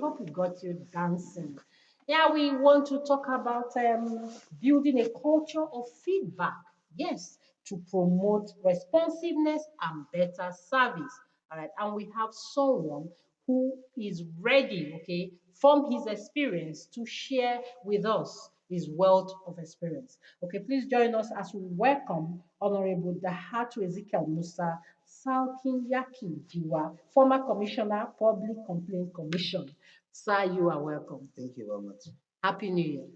hope we got you dancing. Yeah, we want to talk about building a culture of feedback. Yes, to promote responsiveness and better service. All right, and we have someone who is ready, okay, from his experience to share with us his wealth of experience. Okay, please join us as we welcome Honorable Dahatu Ezekiel Musa Salkin Yaki Jiwa, former Commissioner, Public Complaint Commission. Sir, you are welcome. Thank you very much. Happy New Year.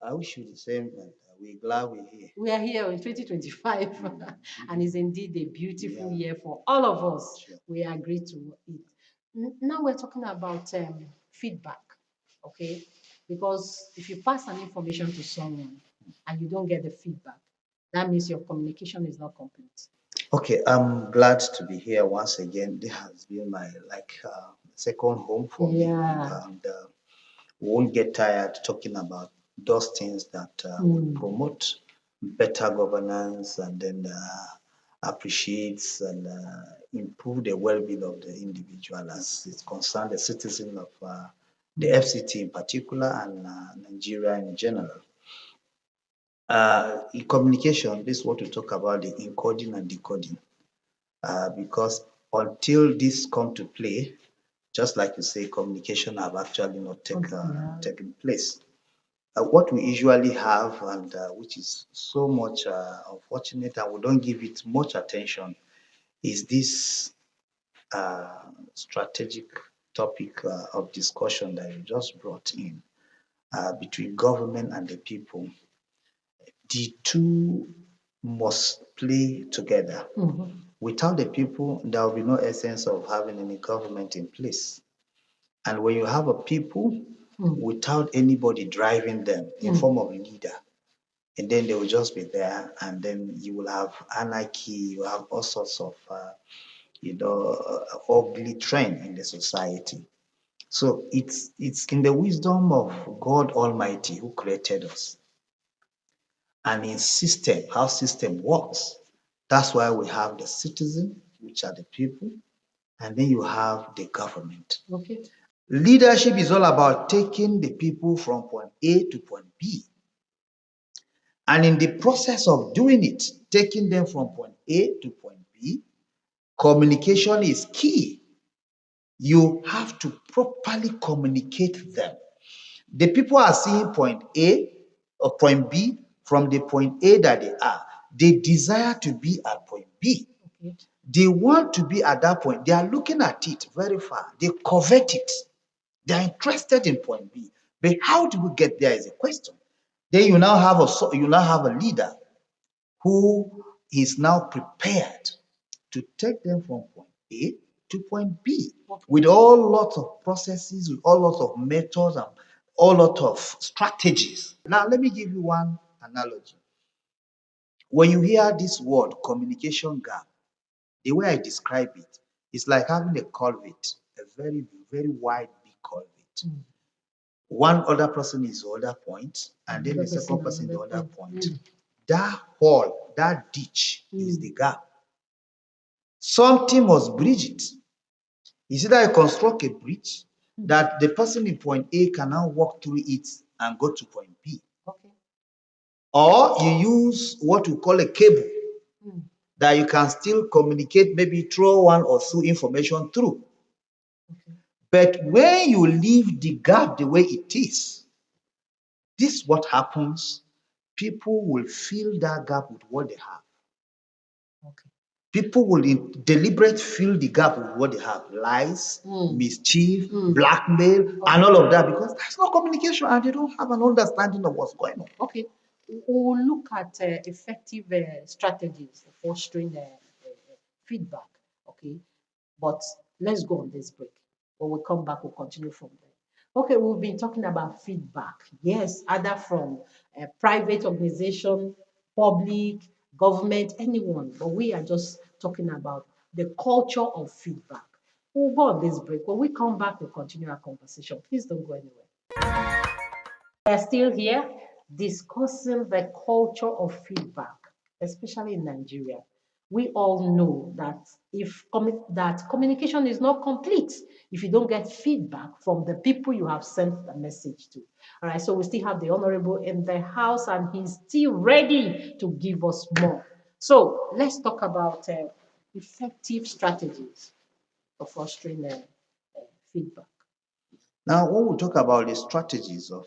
I wish you the same, and we're glad we're here. We are here in 2025, and it's indeed a beautiful Yeah. year for all of us. Sure. We agree to it. Now we're talking about feedback, okay? Because if you pass an information to someone and you don't get the feedback, that means your communication is not complete. Okay, I'm glad to be here once again. This has been my second home for me, Yeah. and we won't get tired talking about those things that will promote better governance and then appreciates and improve the well-being of the individual as it concerns the citizen of the FCT in particular and Nigeria in general. In communication, this is what we talk about the encoding and decoding, because until this come to play, just like you say, communication have actually not taken place. What we usually have, and which is so much unfortunate, and we don't give it much attention, is this strategic topic of discussion that you just brought in between government and the people. The two must play together. Without the people, there will be no essence of having any government in place. And when you have a people without anybody driving them in form of leader, and then they will just be there, and then you will have anarchy, you have all sorts of ugly trend in the society. So it's in the wisdom of God Almighty who created us and in system, how system works. That's why we have the citizen, which are the people, and then you have the government. Okay. Leadership is all about taking the people from point A to point B. And in the process of doing it, taking them from point A to point B, communication is key. You have to properly communicate them. The people are seeing point A or point B from the point A that they are. They desire to be at point B. Okay. They want to be at that point. They are looking at it very far. They covet it. They are interested in point B. But how do we get there is a question. Then you now have a leader who is now prepared to take them from point A to point B with all lots of processes, with all lots of methods and all lots of strategies. Now, let me give you one analogy. When you hear this word communication gap, the way I describe it is like having a culvert, a very, very wide, big culvert. One other person is the other point, and then the second person is the other point. That hole, that ditch is the gap. Something must bridge it. Is either I construct a bridge that the person in point A can now walk through it and go to point B. Okay. Or you use what we call a cable that you can still communicate, maybe throw one or two information through. Okay. But when you leave the gap the way it is, this is what happens. People will fill that gap with what they have. Okay. People will deliberate fill the gap with what they have. Lies, mischief, blackmail, and all of that, because there's no communication and they don't have an understanding of what's going on. Okay. We'll look at effective strategies for fostering feedback. Okay. But let's go on this break. When we come back, we'll continue from there. Okay, we've been talking about feedback. Yes, either from a private organization, public, government, anyone. But we are just talking about the culture of feedback. We'll go on this break. When we come back, we'll continue our conversation. Please don't go anywhere. We're still here discussing the culture of feedback, especially in Nigeria. We all know that if that communication is not complete if you don't get feedback from the people you have sent the message to. All right, so we still have the honorable in the house, and he's still ready to give us more. So let's talk about effective strategies of fostering feedback. Now, when we talk about the strategies of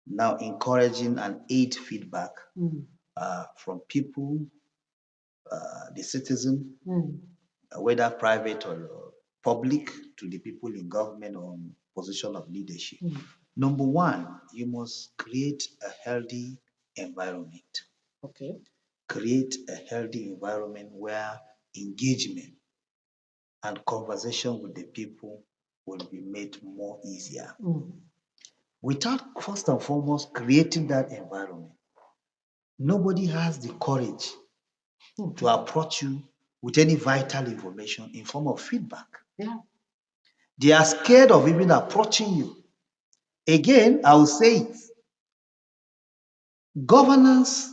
now encouraging and aid feedback Mm, from people, the citizen, mm, whether private or public, to the people in government or in position of leadership. mm. Number one, you must create a healthy environment. Okay. Create a healthy environment where engagement and conversation with the people will be made more easier. Mm, Without first and foremost creating that environment, nobody has the courage mm. to approach you with any vital information in form of feedback. Yeah. They are scared of even approaching you. Again, I will say it. Governance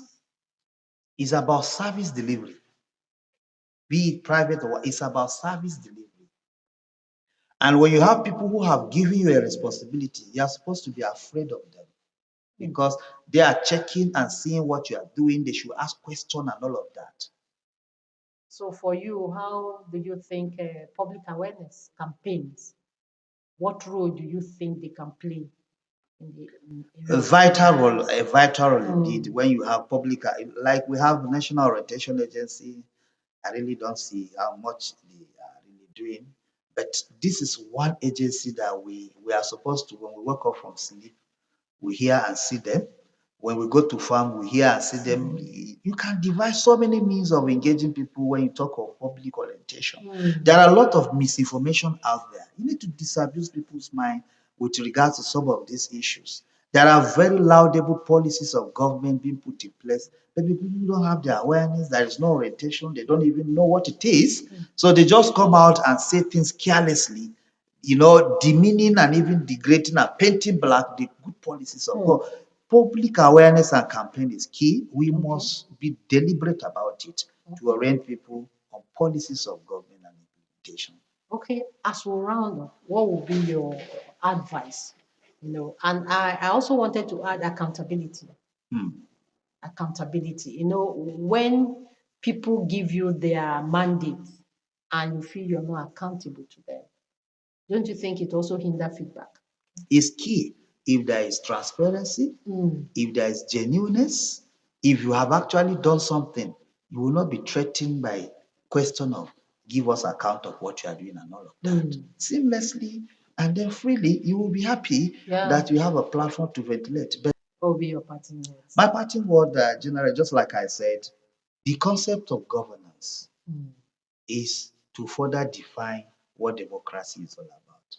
is about service delivery, be it private or it's about service delivery. And when you have people who have given you a responsibility, you are supposed to be afraid of them Mm. because they are checking and seeing what you are doing. They should ask questions and all of that. So for you, how do you think public awareness campaigns, what role do you think they can play in the area of A vital role indeed. mm, When you have public, like we have National Orientation Agency, I really don't see how much they are really doing. But this is one agency that we are supposed to, when we wake up from sleep, we hear and see them. When we go to farm, we hear and see them. You can devise so many means of engaging people when you talk of public orientation. mm, There are a lot of misinformation out there. You need to disabuse people's mind with regards to some of these issues. There are very laudable policies of government being put in place, but people don't have the awareness. There is no orientation. They don't even know what it is. So they just come out and say things carelessly, demeaning and even degrading and painting black the good policies of mm. God. Public awareness and campaign is key. We Okay. must be deliberate about it to Okay. orient people on policies of government and implementation. Okay. As we round up, what would be your advice? And I also wanted to add accountability. Hmm. Accountability. When people give you their mandate and you feel you're not accountable to them, don't you think it also hinder feedback? Is key. If there is transparency, Mm, if there is genuineness, if you have actually done something, you will not be threatened by question of give us account of what you are doing and all of that. mm. Seamlessly and then freely, you will be happy Yeah. that you have a platform to ventilate. But What will be your parting words? my parting word, General, just like I said, the concept of governance Mm, is to further define what democracy is all about.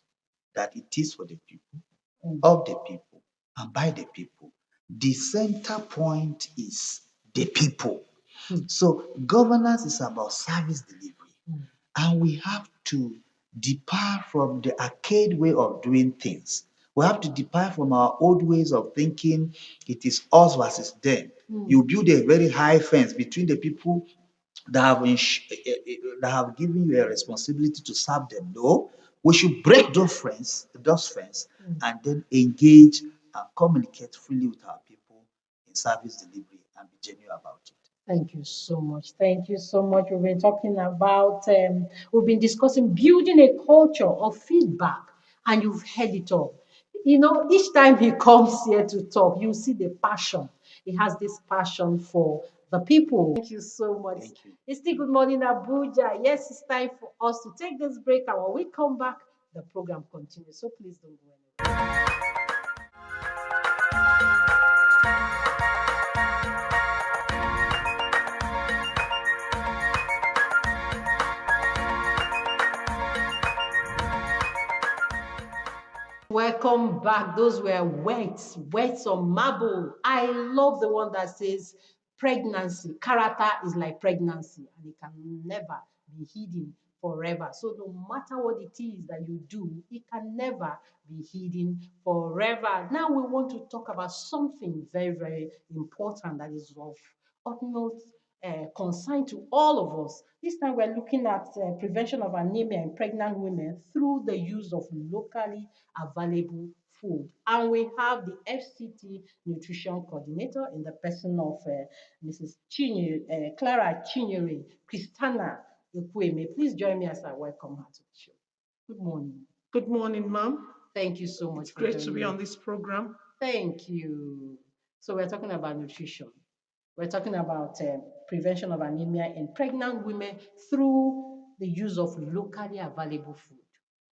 That it is for the people, mm, of the people, and by the people. The center point is the people. mm, So governance is about service delivery. mm, And we have to depart from the arcade way of doing things. We have to depart from our old ways of thinking it is us versus them. mm. You build a very high fence between the people that that have given you a responsibility to serve them. No, we should break those fence, Mm. and then engage and communicate freely with our people in service delivery and be genuine about it. Thank you so much. Thank you so much. We've been discussing building a culture of feedback, and you've heard it all. Each time he comes here to talk, you see the passion. He has this passion for the people. Thank you so much. Thank you. It's still Good Morning Abuja. Yes, it's time for us to take this break, and when we come back, the program continues. So please don't go anywhere. Welcome back. Those were words on marble. I love the one that says pregnancy. Character is like pregnancy and it can never be hidden forever. So no matter what it is that you do, it can never be hidden forever. Now we want to talk about something very, very important that is of utmost concern to all of us. This time we're looking at prevention of anemia in pregnant women through the use of locally available food. And we have the FCT nutrition coordinator in the person of Mrs. Clara Chinyere Christiana Ekweme. Please join me as I welcome her to the show. Good morning. Good morning, ma'am. Thank you so much. It's great to be on this program. Thank you. So we're talking about nutrition. We're talking about prevention of anemia in pregnant women through the use of locally available food.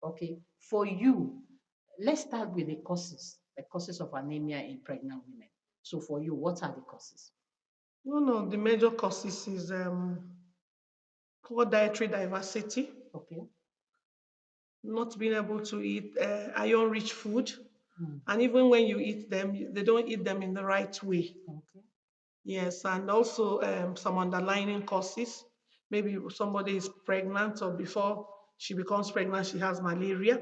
Okay, for you, let's start with the causes of anemia in pregnant women. So for you, what are the causes? One of the major causes is poor dietary diversity. Okay. Not being able to eat iron-rich food. And even when you eat them, they don't eat them in the right way. Okay. Yes, and also some underlying causes. Maybe somebody is pregnant, or before she becomes pregnant, she has malaria,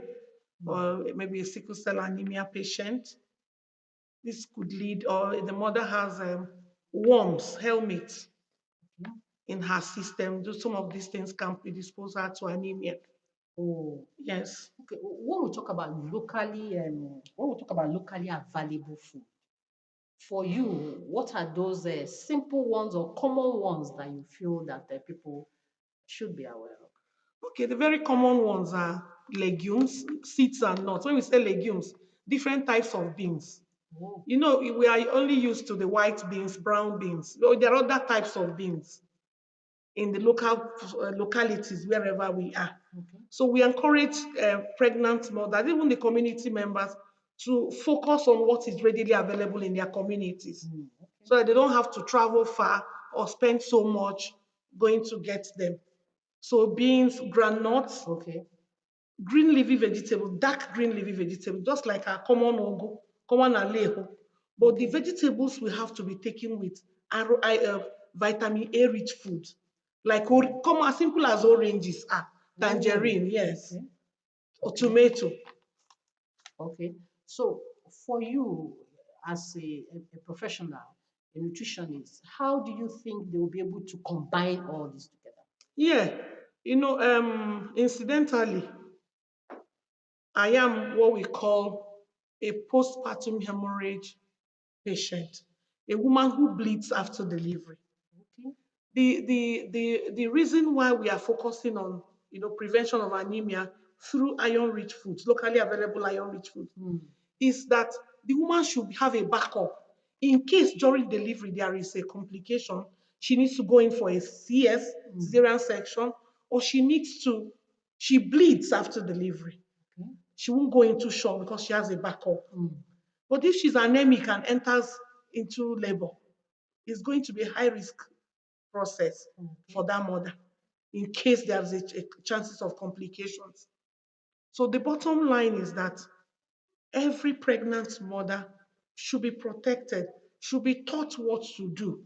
or maybe a sickle cell anemia patient. This could lead, or the mother has worms, helminths in her system. Some of these things can predispose her to anemia. Oh, yes. Okay. When we talk about locally available food, for you, what are those simple ones or common ones that you feel that people should be aware of? Okay, the very common ones are legumes, seeds and nuts. When we say legumes, different types of beans. Oh. You know, we are only used to the white beans, brown beans. There are other types of beans in the localities wherever we are. Okay. So we encourage pregnant mothers, even the community members, to focus on what is readily available in their communities, Okay. so that they don't have to travel far or spend so much going to get them. So beans, groundnuts, Okay. green leafy vegetable, dark green leafy vegetable, just like our common ugu, common aleho. But the vegetables we have to be taken with vitamin A rich food, like come as simple as oranges, tangerine, yes, Okay. or tomato. Okay. So for you as a professional, a nutritionist, how do you think they will be able to combine all this together? Yeah, you know, incidentally, I am what we call a postpartum hemorrhage patient, a woman who bleeds after delivery. Okay. The reason why we are focusing on prevention of anemia through iron-rich foods, locally available iron-rich foods, is that the woman should have a backup in case during delivery there is a complication. She needs to go in for a CS, cesarean section, or she bleeds after delivery. Okay. She won't go into shock because she has a backup. But if she's anemic and enters into labor, it's going to be a high risk process for that mother in case there's a chances of complications. So the bottom line is that every pregnant mother should be protected, should be taught what to do,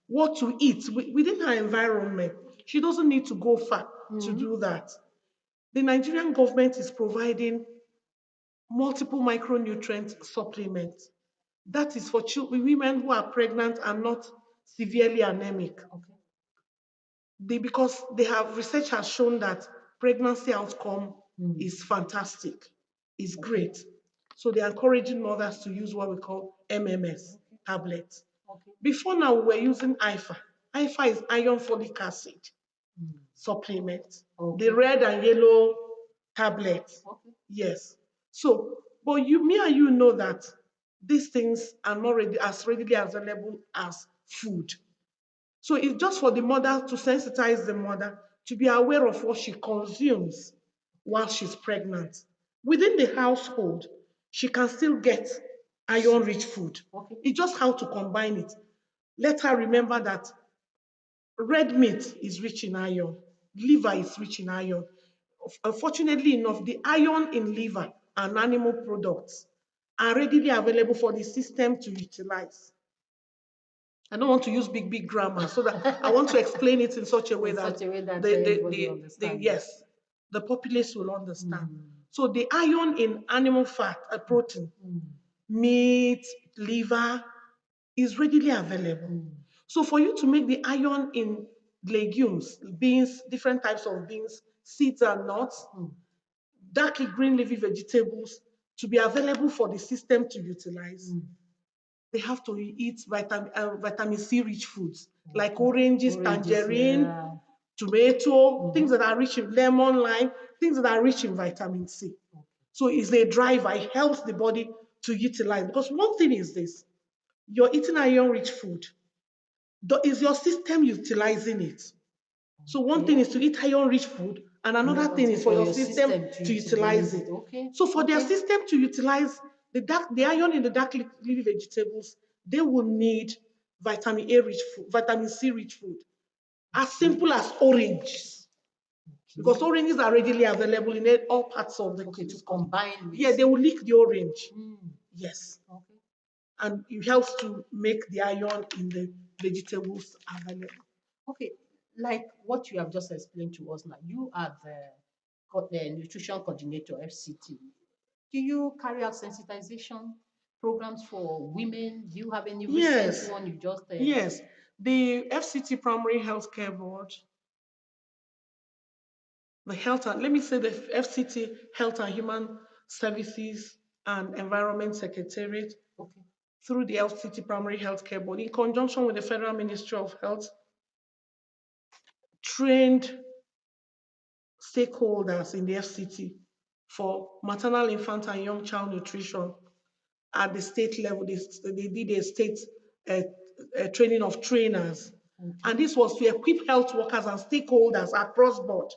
what to eat within her environment. She doesn't need to go far to do that. The Nigerian government is providing multiple micronutrient supplements. That is for women who are pregnant and not severely anemic. Okay. Because research has shown that pregnancy outcome is fantastic, is great. So they're encouraging mothers to use what we call MMS tablets. Okay. Before now, we were using IFA. IFA is iron folic acid supplement, the red and yellow tablets. Okay. Yes. So, but me and you know that these things are not as readily available as food. So it's just for the mother to sensitize the mother to be aware of what she consumes while she's pregnant. Within the household, she can still get iron-rich food. Okay. It's just how to combine it. Let her remember that red meat is rich in iron, liver is rich in iron. Unfortunately enough, the iron in liver and animal products are readily available for the system to utilize. I don't want to use big grammar, so that I want to explain it in such a way that the populace will understand. So the iron in animal fat, protein, meat, liver is readily available. So for you to make the iron in legumes, beans, different types of beans, seeds and nuts, dark green leafy vegetables to be available for the system to utilize, they have to eat vitamin C rich foods like oranges, tangerine, yeah. tomato, things that are rich in lemon, lime, things that are rich in vitamin C. So it's a driver, it helps the body to utilize. Because one thing is this, you're eating iron rich food. Is your system utilizing it? So one thing is to eat iron rich food, and another thing is for your system to utilize it. Okay. So for their Okay. system to utilize the iron in the dark leafy vegetables, they will need vitamin A rich food, vitamin C rich food. As simple as oranges. Because oranges are readily available in all parts of the Okay, to combine with. Yeah, they will lick the orange. Yes. Okay. And it helps to make the iron in the vegetables available. Okay, like what you have just explained to us now, you are the nutrition coordinator, FCT. Do you carry out sensitization programs for women? Do you have any recent Yes. one you just? Yes. The FCT Primary Healthcare Board, the health and let me say the FCT Health and Human Services and Environment Secretariat, Okay. through the FCT Primary Healthcare Board, in conjunction with the Federal Ministry of Health, trained stakeholders in the FCT for maternal, infant, and young child nutrition at the state level. They did a state training of trainers. And this was to equip health workers and stakeholders across board,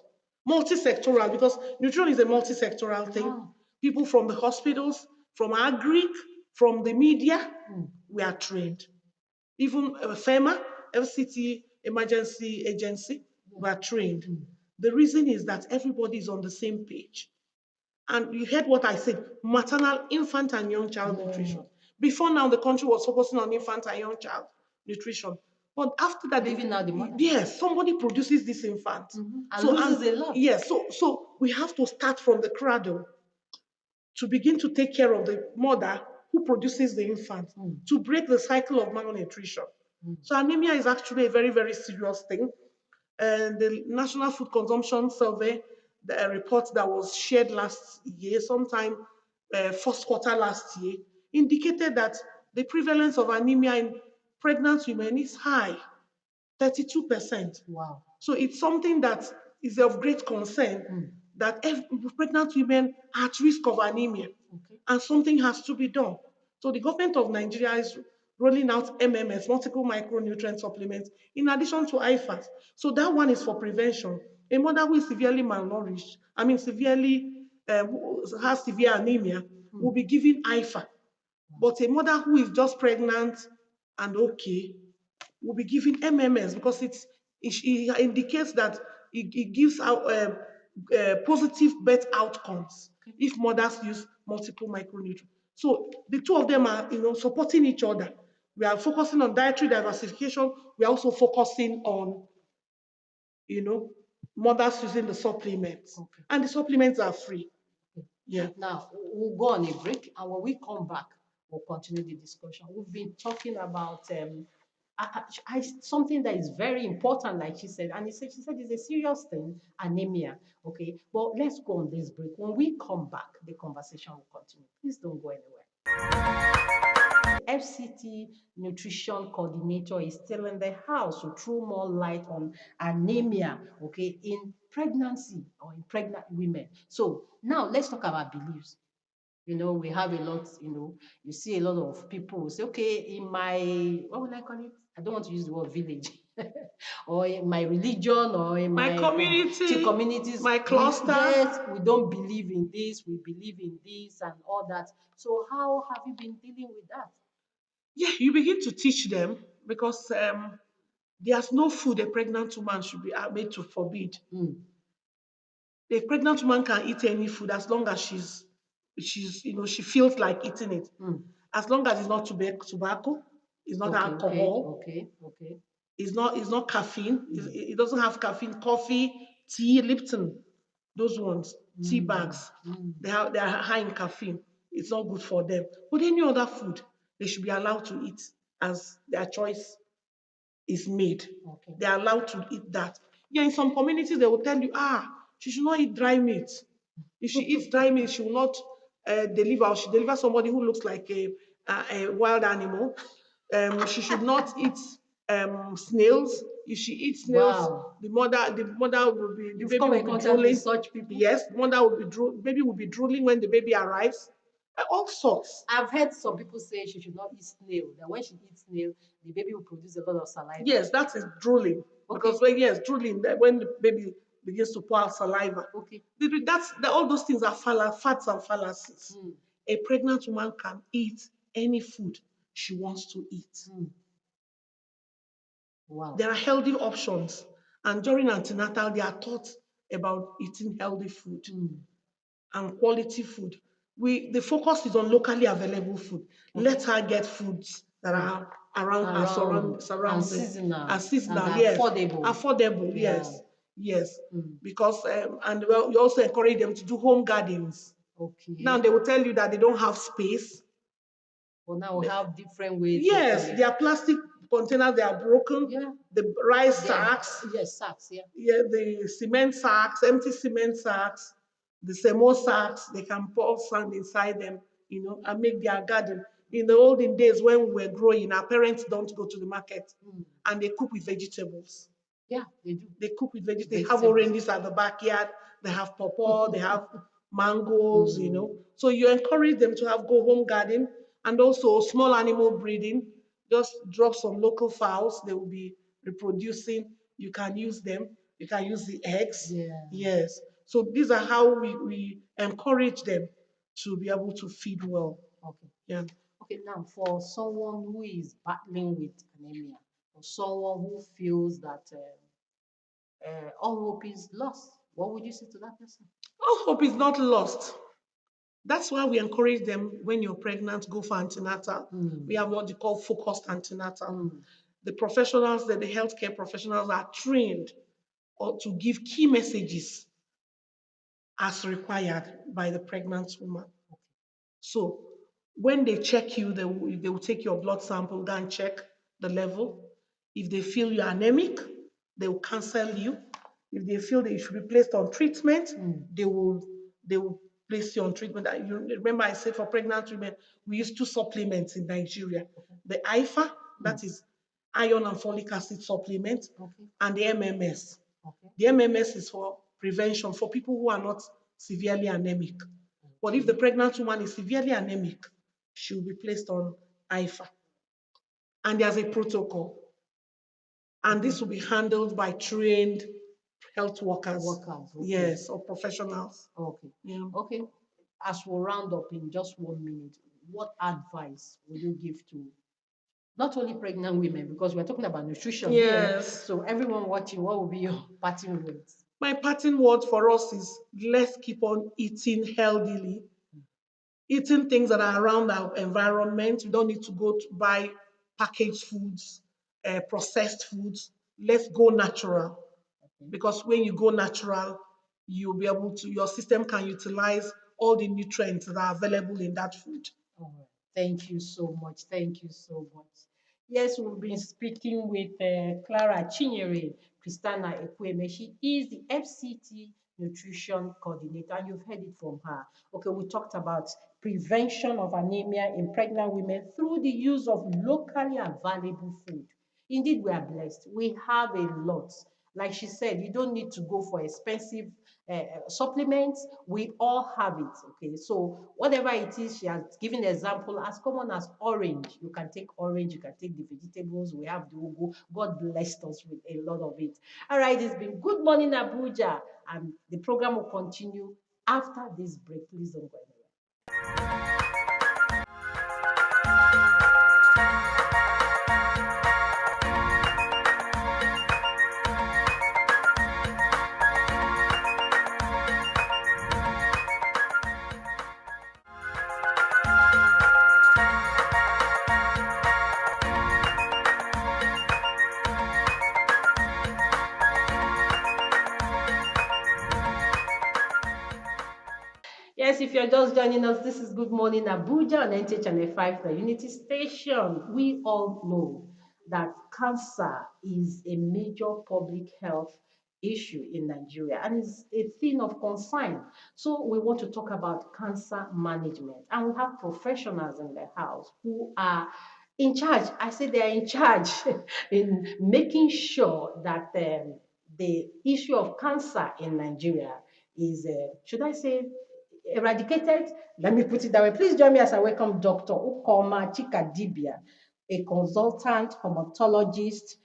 multi-sectoral, because nutrition is a multi-sectoral thing. Wow. People from the hospitals, from agri, from the media, we are trained. Even FEMA, FCT Emergency Agency, we are trained. The reason is that everybody is on the same page. And you heard what I said, maternal, infant, and young child nutrition. Before now, the country was focusing on infant and young child nutrition. But after that, Leaving out the mother. yes, somebody produces this infant. And loses a lot. Yes, so we have to start from the cradle to begin to take care of the mother who produces the infant, to break the cycle of malnutrition. So anemia is actually a very, very serious thing. And the National Food Consumption Survey, the report that was shared last year, sometime first quarter last year, indicated that the prevalence of anemia in pregnant women is high, 32%. Wow. So it's something that is of great concern, that pregnant women are at risk of anemia, and something has to be done. So the government of Nigeria is rolling out MMS, multiple micronutrient supplements, in addition to IFAS. So that one is for prevention. A mother who is severely malnourished, severely has severe anemia, will be given IFA. But a mother who is just pregnant and okay will be given MMS, because it indicates that it gives out positive birth outcomes if mothers use multiple micronutrients. So the two of them are, supporting each other. We are focusing on dietary diversification. We are also focusing on, mothers using the supplements. And the supplements are free. Yeah. Now, we'll go on a break, and when we come back, we'll continue the discussion. We've been talking about something that is very important, like she said, and she said it's a serious thing, anemia. Okay, but let's go on this break. When we come back, the conversation will continue. Please don't go anywhere. FCT nutrition coordinator is still in the house to throw more light on anemia, okay, in pregnancy or in pregnant women. So now let's talk about beliefs. We have a lot, you see a lot of people who say, okay, in my, what would I call it? I don't want to use the word village, or in my religion, or in my community, communities, my cluster. Yes, we don't believe in this, we believe in this and all that. So how have you been dealing with that? Yeah, you begin to teach them, because there's no food a pregnant woman should be made to forbid. A pregnant woman can eat any food as long as she feels like eating it. As long as it's not tobacco, it's not alcohol. Okay. It's not caffeine. It doesn't have caffeine. Coffee, tea, Lipton, those ones, tea bags, they are high in caffeine. It's not good for them. But any other food, they should be allowed to eat as their choice. is made. Okay. They are allowed to eat that. Yeah, in some communities, they will tell you, she should not eat dry meat. If she eats dry meat, she will not deliver, or she delivers somebody who looks like a wild animal. She should not eat snails. If she eats snails, Wow. the mother will be, the You've baby come will in be contact with drooling. such people? Yes, mother will be baby will be drooling when the baby arrives. All sorts. I've heard some people say she should not eat snail. That when she eats snail, the baby will produce a lot of saliva. Yes, that is drooling. Okay. Because drooling, when the baby begins to pour out saliva. Okay. All those things are fats and fallacies. Mm. A pregnant woman can eat any food she wants to eat. Mm. Wow. There are healthy options. And during antenatal, they are taught about eating healthy food and quality food. The focus is on locally available food. Let her get foods that are around her surroundings. And seasonal. And seasonal, and yes. affordable. Affordable, Yeah. yes. Yes. Because, and well, you also encourage them to do home gardens. Okay. Now they will tell you that they don't have space. Well, now we have different ways. Yes, their plastic containers, they are broken. Yeah. The rice sacks. Yes, sacks, yeah. Yeah, the cement sacks, empty cement sacks, the semo sacks, they can pour sand inside them, and make their garden. In the olden days when we were growing, our parents don't go to the market and they cook with vegetables. Yeah, they do. They cook with vegetables. They have oranges at the backyard, they have pawpaw, they have mangoes, So you encourage them to go home garden and also small animal breeding. Just drop some local fowls, they will be reproducing. You can use them. You can use the eggs. Yeah. Yes. So these are how we encourage them to be able to feed well. Okay. Yeah. Okay, now for someone who is battling with anemia, or someone who feels that all hope is lost, what would you say to that person? All hope is not lost. That's why we encourage them when you're pregnant, go for antenatal. We have what they call focused antenatal. The professionals, the healthcare professionals are trained to give key messages as required by the pregnant woman. So when they check you, they will take your blood sample, go and check the level. If they feel you're anemic, they will counsel you. If they feel that you should be placed on treatment, they will place you on treatment. You remember I said for pregnant women, we use 2 supplements in Nigeria. The IFA, that is iron and folic acid supplement, and the MMS. The MMS is for prevention, for people who are not severely anemic. But if the pregnant woman is severely anemic, she will be placed on IFA. And there's a protocol. And this will be handled by trained health workers. Yes, or professionals. Okay. Yeah. Okay. As we round up in just 1 minute, what advice would you give to not only pregnant women, because we're talking about nutrition here. So everyone watching, what would be your parting words? My parting word for us is let's keep on eating healthily, eating things that are around our environment. We don't need to go to buy packaged foods, processed foods. Let's go natural. Because when you go natural, you'll be able to, your system can utilize all the nutrients that are available in that food. All right. Thank you so much. Thank you so much. Yes, we've been speaking with Clara Chinyere Christiana Ekweme. She is the FCT Nutrition Coordinator, and you've heard it from her. Okay, we talked about prevention of anemia in pregnant women through the use of locally available food. Indeed, we are blessed. We have a lot. Like she said, you don't need to go for expensive supplements. We all have it. Okay, so whatever it is, she has given an example as common as orange. You can take orange, you can take the vegetables. We have the ugu. God blessed us with a lot of it. All right, it's been Good Morning Abuja, and the program will continue after this break. Please don't go anywhere. Yes, if you're just joining us, this is Good Morning Abuja on NT Channel 5, the Unity Station. We all know that cancer is a major public health issue in Nigeria and is a thing of concern. So we want to talk about cancer management, and we have professionals in the house who are in charge. I say they are in charge in making sure that the issue of cancer in Nigeria is, should I say, eradicated. Let me put it that way. Please join me as I welcome Dr. Ukoma Chikadibia, a consultant hematologist,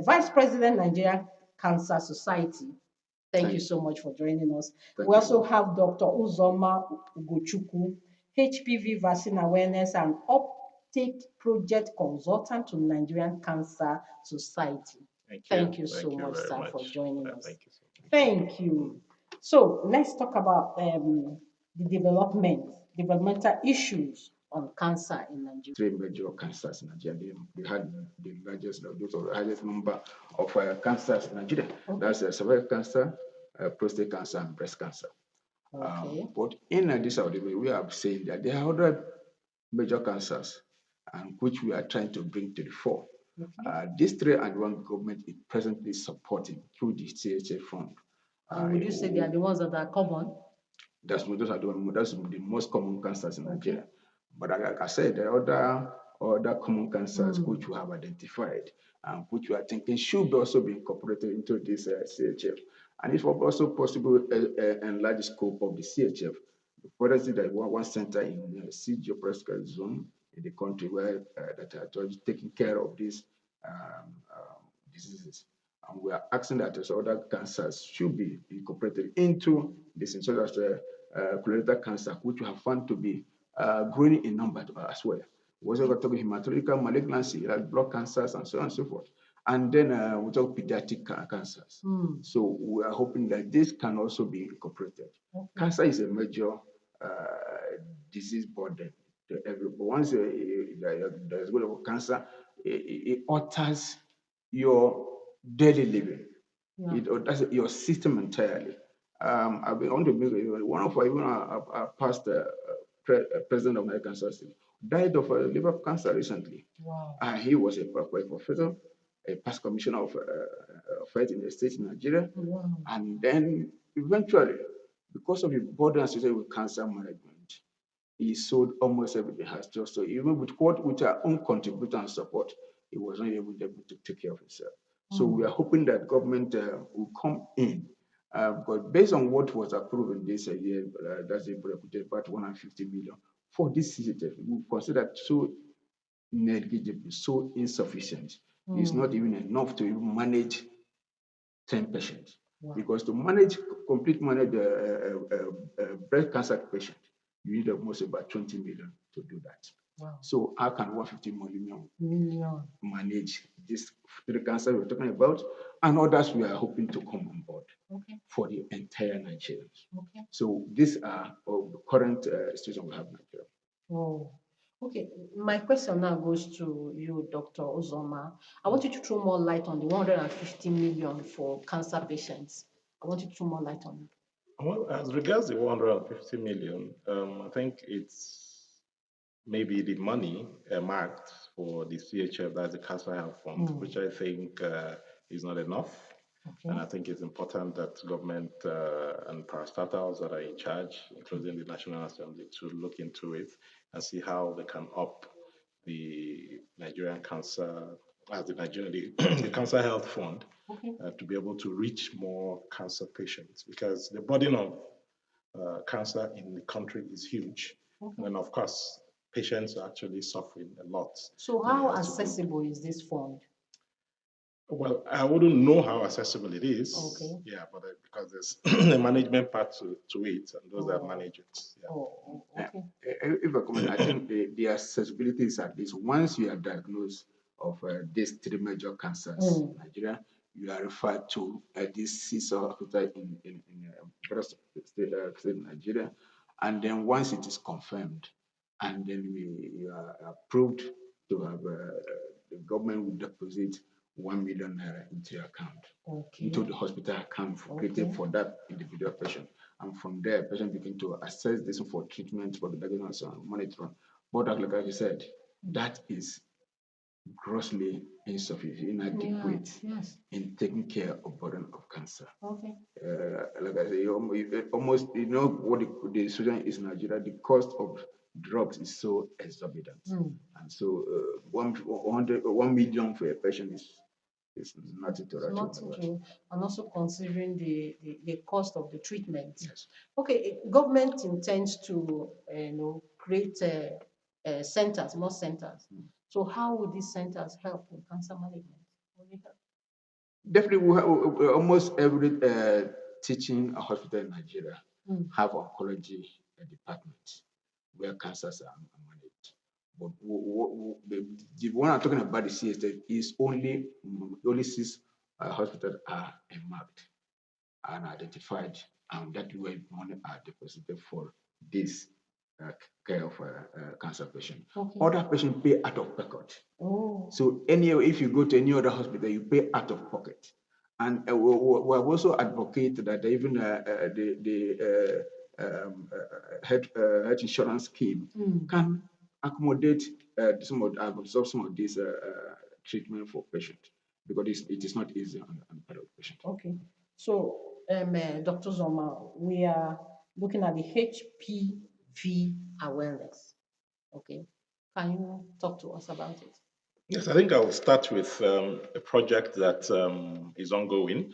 Vice President, Nigerian Cancer Society. Thank you so much for joining us. We also have Dr. Uzoma Ugochukwu, HPV vaccine awareness and uptake project consultant to Nigerian Cancer Society. Thank you so much, sir, for joining us. Thank you so much. Thank you. So let's talk about the developmental issues on cancer in Nigeria. Three major cancers in Nigeria. They had the largest, those are the highest number of cancers in Nigeria. Okay. That's cervical cancer, prostate cancer, and breast cancer. Okay. But in addition, we are saying that there are other major cancers, and which we are trying to bring to the fore. Okay. These three and one government is presently supporting through the CHA fund. Would you say they are the ones that are common? Those are the most common cancers in Okay. Nigeria. But like I said, there are other common cancers which we have identified and which we are thinking should also be incorporated into this CHF. And if also possible, enlarge the scope of the CHF. For instance, there is one center in the geographical zone in the country where that are taking care of these diseases. And we are asking that other cancers should be incorporated into this, so that colorectal cancer, which we have found to be growing in number as well. We also got to be hematological malignancy, like blood cancers and so on and so forth. And then we talk pediatric cancers. So we are hoping that this can also be incorporated. Okay. Cancer is a major disease burden to everyone. Once there's a of cancer, it alters your daily living. Yeah. It alters your system entirely. I've been on to make one of our past president of American Cancer died of liver cancer recently. Wow. He was a professor, a past commissioner of health in the state in Nigeria. Wow. And then eventually, because of the burden associated with cancer management, he sold almost everything he has just. So even with our own contribution and support, he was not able to take care of himself. So we are hoping that government will come in. But based on what was approved in this year, that's about 150 million for this CHF, we consider so negligible, so insufficient. It's not even enough to even manage 10 patients. Wow. Because to manage breast cancer patient, you need almost about 20 million to do that. Wow. So how can 150 million manage this three cancer we're talking about, and others we are hoping to come on board for the entire Nigerians. Okay. So these are the current situation we have in Nigeria. Oh, okay. My question now goes to you, Dr. Uzoma. I want you to throw more light on the 150 million for cancer patients. I want you to throw more light on it. Well, as regards the 150 million, I think it's maybe the money marked for the CHF, that's the Cancer Health Fund, which I think is not enough. Okay. And I think it's important that government and parastatals that are in charge, including the National Assembly, to look into it and see how they can up the Nigerian Cancer, the Cancer Health Fund, to be able to reach more cancer patients, because the burden of cancer in the country is huge. Okay. And of course, patients are actually suffering a lot. So how accessible is this fund? Well, I wouldn't know how accessible it is. Okay. Yeah, but because there's a management part to it, and those that manage it. Yeah. Oh, okay. If I comment, I think the accessibility is at least once you are diagnosed of these three major cancers in Nigeria, you are referred to this CISA hospital in Nigeria, and then once it is confirmed, and then you are approved to have the government will deposit 1 million naira into your account, into the hospital account created for that individual patient. And from there, patient begin to assess this for treatment, for the diagnosis and monitoring. But like I said, that is grossly insufficient, inadequate Yes. in taking care of burden of cancer. Okay. Like I say, almost, you know what the situation is in Nigeria, the cost of drugs is so exorbitant. And so 1 million for a patient is nothing to write home Nothing about. to, and also considering the cost of the treatment. Yes. Okay, government intends to create centers, more centers. So how would these centers help in cancer management? Will they help? Definitely, almost every teaching hospital in Nigeria have oncology department where cancers are managed. But the one I'm talking about, the CSF, is only 6 hospitals are marked and identified, and that way money are deposited for this care of cancer patient. Okay. Other patients pay out of pocket. Oh. So if you go to any other hospital, you pay out of pocket. And we have also advocated that even the health insurance scheme can accommodate some of this treatment for patients, because it is not easy on the part of the patient. Okay. So, Dr. Zoma, we are looking at the HPV awareness. Okay. Can you talk to us about it? Yes, I think I'll start with a project that is ongoing.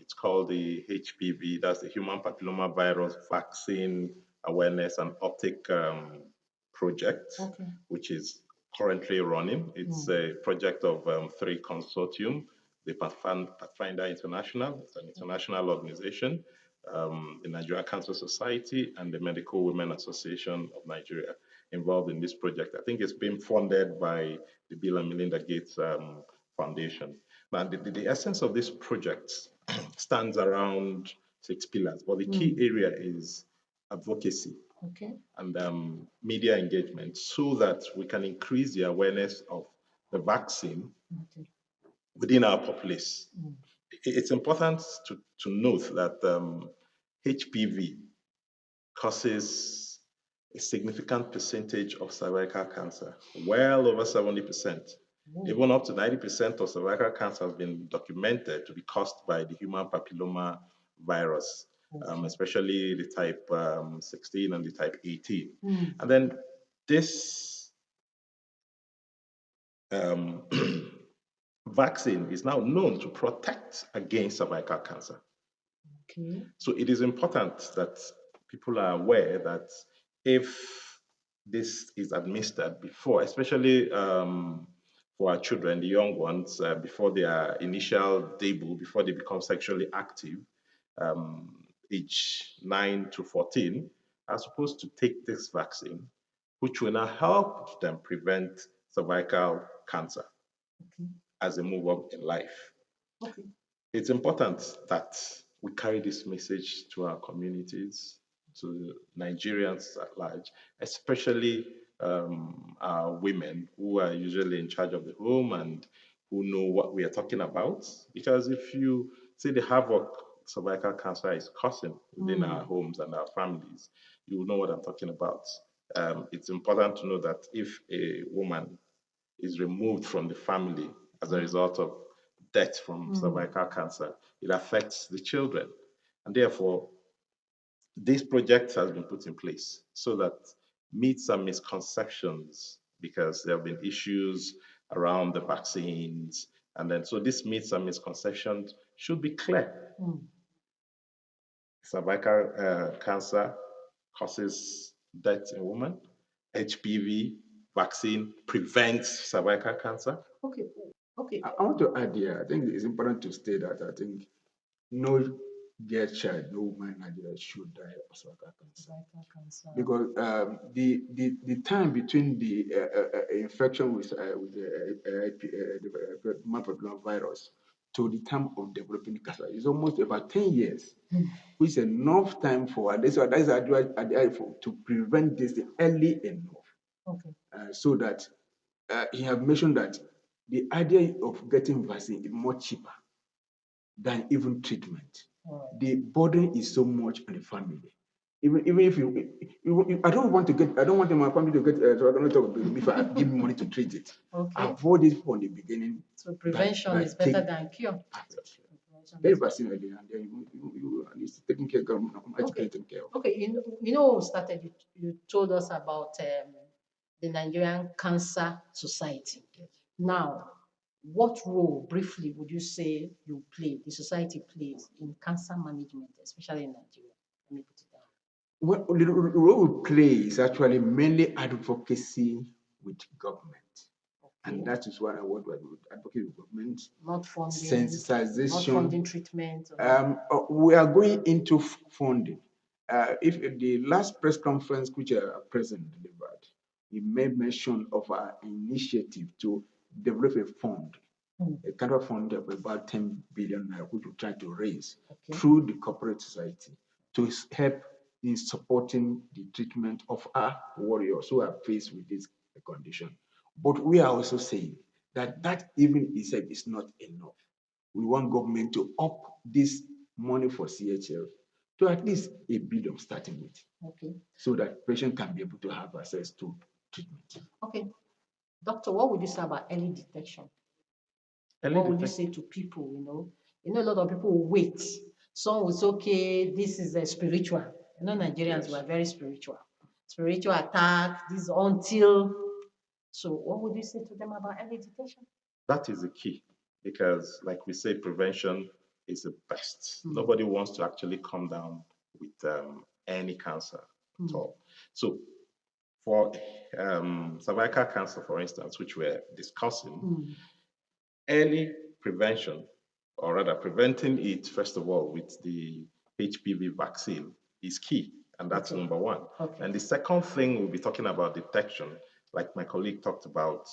It's called the HPV, that's the Human Papilloma Virus Vaccine Awareness and Uptake Project, which is currently running. It's a project of 3 consortium, the Pathfinder International, it's an international organization, the Nigeria Cancer Society, and the Medical Women Association of Nigeria involved in this project. I think it's being funded by the Bill and Melinda Gates Foundation. Now, the essence of this project stands around 6 pillars, but the key area is advocacy and media engagement, so that we can increase the awareness of the vaccine within our populace. It's important to note that HPV causes a significant percentage of cervical cancer, well over 70%. Even up to 90% of cervical cancer has been documented to be caused by the human papilloma virus, especially the type 16 and the type 18. And then this vaccine is now known to protect against cervical cancer. Okay. So it is important that people are aware that if this is administered before, especially for our children, the young ones, before their initial debut, before they become sexually active, age 9 to 14, are supposed to take this vaccine, which will now help them prevent cervical cancer as they move up in life. Okay. It's important that we carry this message to our communities, to Nigerians at large, especially our women who are usually in charge of the home and who know what we are talking about. Because if you see the havoc cervical cancer is causing within our homes and our families, you will know what I'm talking about. It's important to know that if a woman is removed from the family as a result of death from cervical cancer, it affects the children. And therefore, this project has been put in place so that myths and misconceptions, because there have been issues around the vaccines, and then so these myths and misconceptions should be clear. Cervical cancer causes death in women. HPV vaccine prevents cervical cancer. Okay. Okay. I want to add here, I think it's important to state that I think no girl child, no woman in Nigeria should die of cervical cancer. Because the time between the infection with the human papilloma virus to the time of developing cancer is almost about 10 years, which is enough time for that's to prevent this early enough. Okay. So that he have mentioned that the idea of getting vaccine is much cheaper than even treatment. The burden is so much on the family. Even if I don't want my family to get before I give me money to treat it. Okay. Avoid it from the beginning. So prevention by is better take- than cure. Absolutely. Prevention Get is better. vaccine early, and then it's taken care of. Okay. Taken care of. Okay, you know, we started, you told us about the Nigerian Cancer Society. Now, what role, briefly, would you say the society plays in cancer management, especially in Nigeria? Let me put it down. What the role we play is actually mainly advocacy with government. And that is what I want to advocate with government. Not funding, sensitization. not funding treatment. We are going into funding. If the last press conference which our president delivered, he made mention of our initiative to develop a fund, a kind of fund of about 10 billion naira, which we try to raise through the corporate society to help in supporting the treatment of our warriors who are faced with this condition. But we are also saying that even itself is not enough. We want government to up this money for CHL to at least $1 billion starting with. Okay. So that patient can be able to have access to treatment. Okay. Doctor, what would you say about early detection? What would you say to people, a lot of people will wait. Some will say, okay, this is a spiritual. Nigerians were very spiritual. Spiritual attack, this until. So what would you say to them about early detection? That is the key, because like we say, prevention is the best. Nobody wants to actually come down with any cancer at all. So for cervical cancer, for instance, which we're discussing, early prevention, or rather preventing it, first of all, with the HPV vaccine is key. And that's number one. Okay. And the second thing, we'll be talking about detection, like my colleague talked about.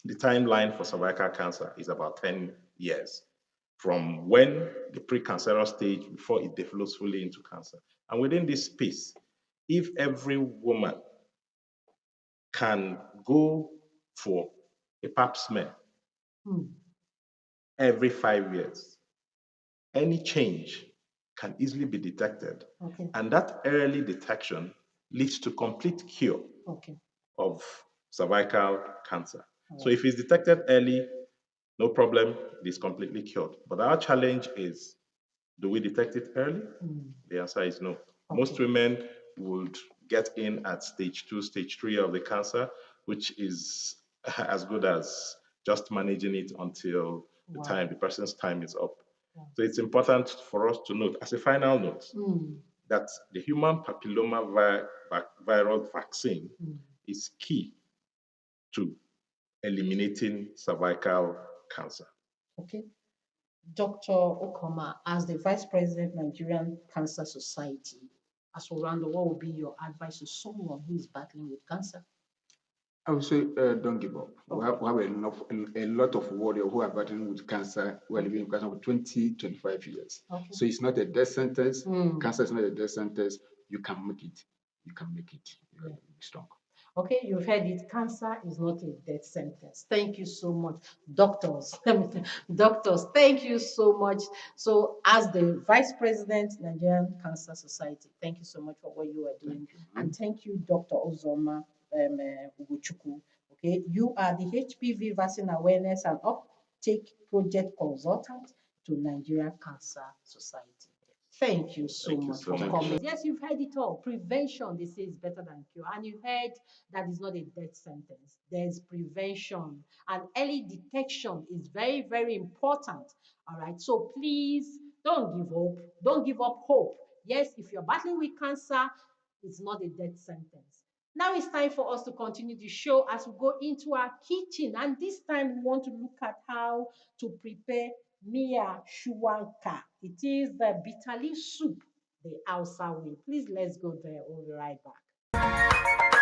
The timeline for cervical cancer is about 10 years from when the precancerous stage before it develops fully into cancer. And within this space, if every woman can go for a pap smear every 5 years, any change can easily be detected. Okay. And that early detection leads to complete cure of cervical cancer. So if it's detected early, no problem, it is completely cured. But our challenge is, do we detect it early? The answer is no. Most women would get in at stage 2, stage 3 of the cancer, which is as good as just managing it until the person's time is up. So it's important for us to note, as a final note, that the human papilloma virus vaccine is key to eliminating cervical cancer. Okay. Dr. Okoma, as the Vice President, Nigerian Cancer Society, as we round, what would be your advice to someone who is battling with cancer? I would say don't give up. We have a lot of warriors who are battling with cancer, who are living with cancer for 20, 25 years. So it's not a death sentence. Cancer is not a death sentence. You can make it. You can make it. You be strong. Okay, you've heard it. Cancer is not a death sentence. Thank you so much, doctors. Doctors, thank you so much. So, as the Vice President, Nigerian Cancer Society, thank you so much for what you are doing. And thank you, Dr. Uzoma Ugochukwu. Okay, you are the HPV vaccine awareness and uptake project consultant to Nigerian Cancer Society. Thank you so much for coming. Yes, you've heard it all. Prevention, they say, is better than cure. And you heard that is not a death sentence. There's prevention. And early detection is very, very important. All right. So please don't give up. Don't give up hope. Yes, if you're battling with cancer, it's not a death sentence. Now it's time for us to continue the show as we go into our kitchen. And this time we want to look at how to prepare Mia Shuwanka. It is the bitter leaf soup, the Hausa way. Please let's go there. We'll be right back.